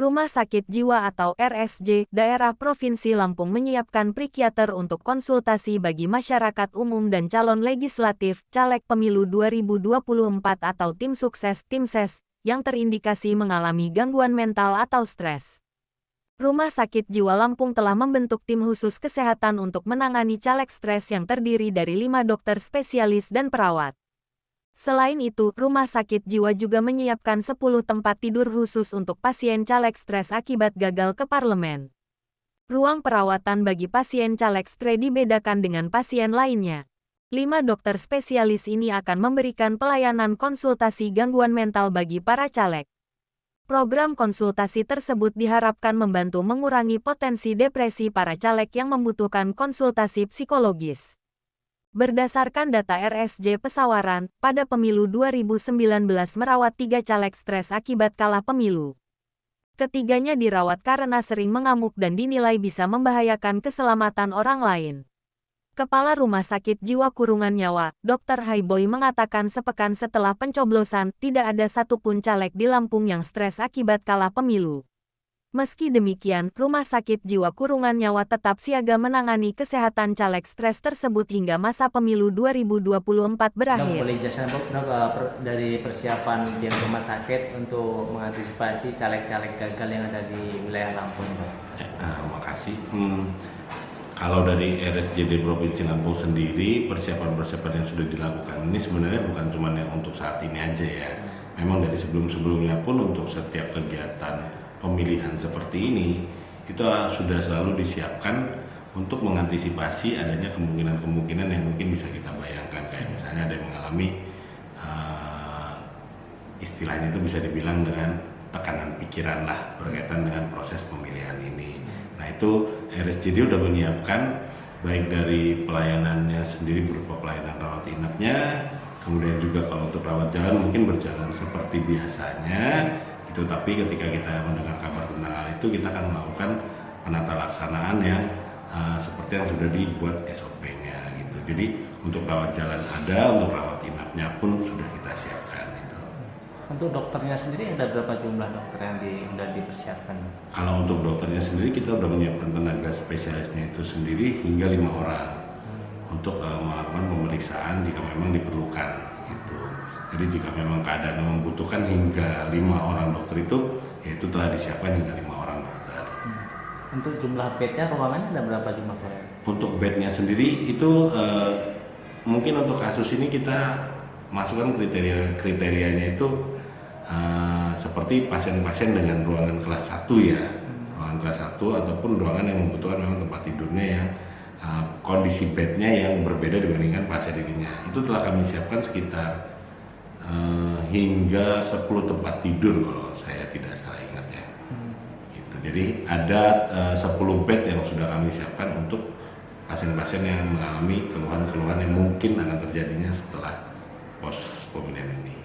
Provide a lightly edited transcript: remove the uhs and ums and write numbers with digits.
Rumah Sakit Jiwa atau RSJ Daerah Provinsi Lampung menyiapkan psikiater untuk konsultasi bagi masyarakat umum dan calon legislatif, caleg pemilu 2024 atau tim sukses (Timses) yang terindikasi mengalami gangguan mental atau stres. Rumah Sakit Jiwa Lampung telah membentuk tim khusus kesehatan untuk menangani caleg stres yang terdiri dari 5 dokter spesialis dan perawat. Selain itu, Rumah Sakit Jiwa juga menyiapkan 10 tempat tidur khusus untuk pasien caleg stres akibat gagal ke parlemen. Ruang perawatan bagi pasien caleg stres dibedakan dengan pasien lainnya. 5 dokter spesialis ini akan memberikan pelayanan konsultasi gangguan mental bagi para caleg. Program konsultasi tersebut diharapkan membantu mengurangi potensi depresi para caleg yang membutuhkan konsultasi psikologis. Berdasarkan data RSJ Pesawaran, pada pemilu 2019 merawat 3 caleg stres akibat kalah pemilu. Ketiganya dirawat karena sering mengamuk dan dinilai bisa membahayakan keselamatan orang lain. Kepala Rumah Sakit Jiwa Kurungan Nyawa, Dr. Haiboy mengatakan sepekan setelah pencoblosan, tidak ada satupun caleg di Lampung yang stres akibat kalah pemilu. Meski demikian, Rumah Sakit Jiwa Kurungan Nyawa tetap siaga menangani kesehatan caleg stres tersebut hingga masa pemilu 2024 berakhir. Boleh jelaskan dari persiapan di rumah sakit untuk mengantisipasi caleg-caleg gagal yang ada di wilayah Lampung? Makasih. Kalau dari RSJD Provinsi Lampung sendiri, persiapan-persiapan yang sudah dilakukan ini sebenarnya bukan cuma yang untuk saat ini aja ya. Memang dari sebelum-sebelumnya pun untuk setiap kegiatan pemilihan seperti ini itu sudah selalu disiapkan untuk mengantisipasi adanya kemungkinan-kemungkinan yang mungkin bisa kita bayangkan, kayak misalnya ada yang mengalami istilahnya itu bisa dibilang dengan tekanan pikiran lah berkaitan dengan proses pemilihan ini. Nah itu RSJD udah menyiapkan baik dari pelayanannya sendiri berupa pelayanan rawat inapnya, kemudian juga kalau untuk rawat jalan mungkin berjalan seperti biasanya. Tapi ketika kita mendengar kabar tentang hal itu, kita akan melakukan penata laksanaan yang seperti yang sudah dibuat SOP-nya gitu. Jadi untuk rawat jalan ada, untuk rawat inapnya pun sudah kita siapkan gitu. Untuk dokternya sendiri ada berapa jumlah dokter yang sudah dipersiapkan? Kalau untuk dokternya sendiri kita sudah menyiapkan tenaga spesialisnya itu sendiri hingga 5 orang untuk melakukan pemeriksaan jika memang diperlukan gitu. Jadi jika memang keadaan membutuhkan hingga 5 orang dokter itu, yaitu telah disiapkan hingga 5 orang dokter. Untuk jumlah bednya, ruangannya ada berapa jumlah? Untuk bednya sendiri itu mungkin untuk kasus ini kita masukkan kriterianya itu seperti pasien-pasien dengan ruangan kelas 1 ya. Ruangan kelas 1 ataupun ruangan yang membutuhkan memang tempat tidurnya yang kondisi bednya yang berbeda dibandingkan pasien lainnya. Itu telah kami siapkan sekitar hingga 10 tempat tidur kalau saya tidak salah ingat ya. Gitu. Jadi ada 10 bed yang sudah kami siapkan untuk pasien-pasien yang mengalami keluhan-keluhan yang mungkin akan terjadinya setelah pos pemilihan ini.